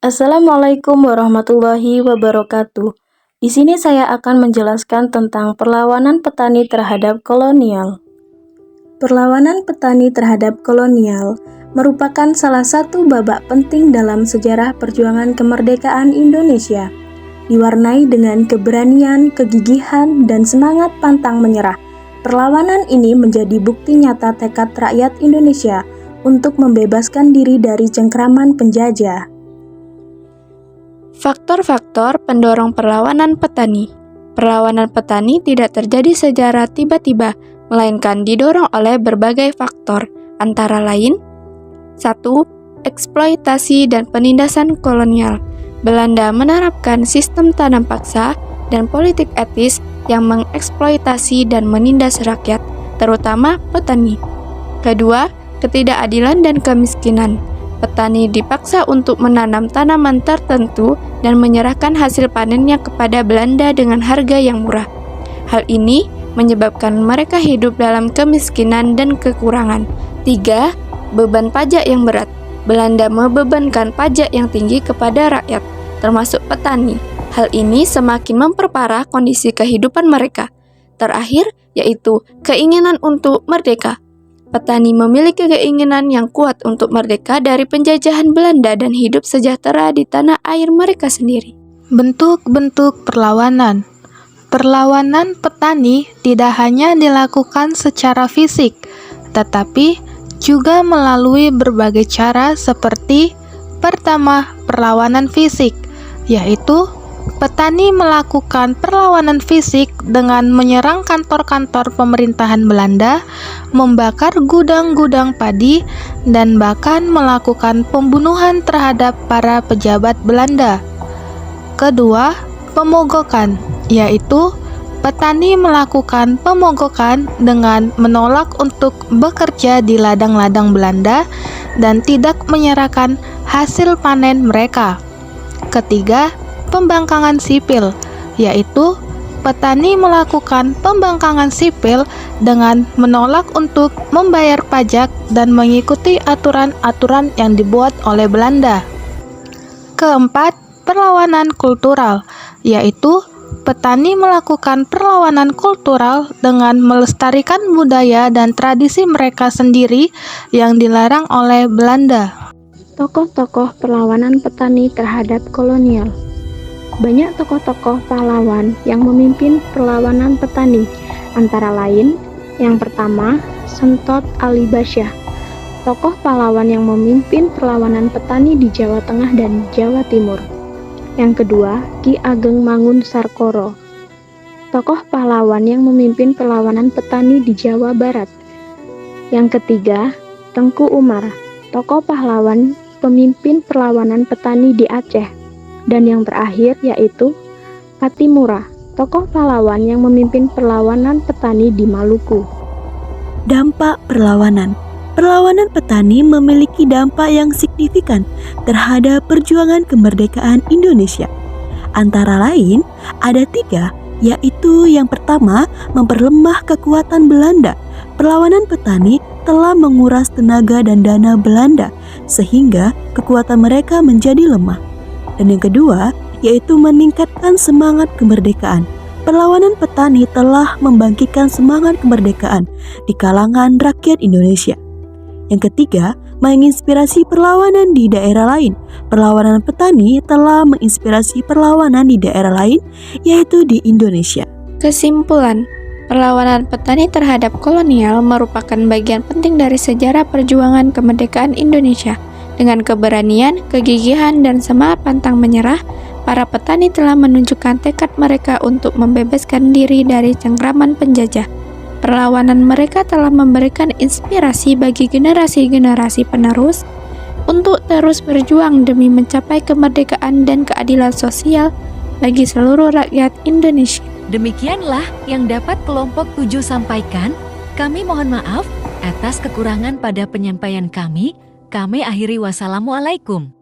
Assalamualaikum warahmatullahi wabarakatuh. Di sini saya akan menjelaskan tentang perlawanan petani terhadap kolonial. Perlawanan petani terhadap kolonial merupakan salah satu babak penting dalam sejarah perjuangan kemerdekaan Indonesia, diwarnai dengan keberanian, kegigihan, dan semangat pantang menyerah. Perlawanan ini menjadi bukti nyata tekad rakyat Indonesia untuk membebaskan diri dari cengkraman penjajah. Faktor-faktor pendorong perlawanan petani. Perlawanan petani tidak terjadi secara tiba-tiba, melainkan didorong oleh berbagai faktor, antara lain 1. Eksploitasi dan penindasan kolonial. Belanda menerapkan sistem tanam paksa dan politik etis yang mengeksploitasi dan menindas rakyat, terutama petani. Kedua, ketidakadilan dan kemiskinan. Petani dipaksa untuk menanam tanaman tertentu dan menyerahkan hasil panennya kepada Belanda dengan harga yang murah. Hal ini menyebabkan mereka hidup dalam kemiskinan dan kekurangan. 3. Beban pajak yang berat. Belanda membebankan pajak yang tinggi kepada rakyat, termasuk petani. Hal ini semakin memperparah kondisi kehidupan mereka. Terakhir, yaitu keinginan untuk merdeka. Petani memiliki keinginan yang kuat untuk merdeka dari penjajahan Belanda dan hidup sejahtera di tanah air mereka sendiri. Bentuk-bentuk perlawanan. Perlawanan petani tidak hanya dilakukan secara fisik, tetapi juga melalui berbagai cara seperti pertama, perlawanan fisik, yaitu petani melakukan perlawanan fisik dengan menyerang kantor-kantor pemerintahan Belanda, membakar gudang-gudang padi, dan bahkan melakukan pembunuhan terhadap para pejabat Belanda. Kedua, pemogokan, yaitu petani melakukan pemogokan dengan menolak untuk bekerja di ladang-ladang Belanda dan tidak menyerahkan hasil panen mereka. Ketiga, pembangkangan sipil, yaitu petani melakukan pembangkangan sipil dengan menolak untuk membayar pajak dan mengikuti aturan-aturan yang dibuat oleh Belanda. Keempat, perlawanan kultural, yaitu petani melakukan perlawanan kultural dengan melestarikan budaya dan tradisi mereka sendiri yang dilarang oleh Belanda. Tokoh-tokoh perlawanan petani terhadap kolonial. Banyak tokoh-tokoh pahlawan yang memimpin perlawanan petani, antara lain, yang pertama, Sentot Ali Basyah, tokoh pahlawan yang memimpin perlawanan petani di Jawa Tengah dan Jawa Timur. Yang kedua, Ki Ageng Mangun Sarkoro, tokoh pahlawan yang memimpin perlawanan petani di Jawa Barat. Yang ketiga, Tengku Umar, tokoh pahlawan pemimpin perlawanan petani di Aceh. Dan yang terakhir yaitu Patimura, tokoh pahlawan yang memimpin perlawanan petani di Maluku. Dampak perlawanan. Perlawanan petani memiliki dampak yang signifikan terhadap perjuangan kemerdekaan Indonesia. Antara lain, ada 3, yaitu yang pertama, memperlemah kekuatan Belanda. Perlawanan petani telah menguras tenaga dan dana Belanda, sehingga kekuatan mereka menjadi lemah. Dan yang kedua, yaitu meningkatkan semangat kemerdekaan. Perlawanan petani telah membangkitkan semangat kemerdekaan di kalangan rakyat Indonesia. Yang ketiga, menginspirasi perlawanan di daerah lain. Perlawanan petani telah menginspirasi perlawanan di daerah lain, yaitu di Indonesia. Kesimpulan, perlawanan petani terhadap kolonial merupakan bagian penting dari sejarah perjuangan kemerdekaan Indonesia. Dengan keberanian, kegigihan, dan semangat pantang menyerah, para petani telah menunjukkan tekad mereka untuk membebaskan diri dari cengkraman penjajah. Perlawanan mereka telah memberikan inspirasi bagi generasi-generasi penerus untuk terus berjuang demi mencapai kemerdekaan dan keadilan sosial bagi seluruh rakyat Indonesia. Demikianlah yang dapat kelompok 7 sampaikan. Kami mohon maaf atas kekurangan pada penyampaian kami. Kami akhiri wassalamualaikum.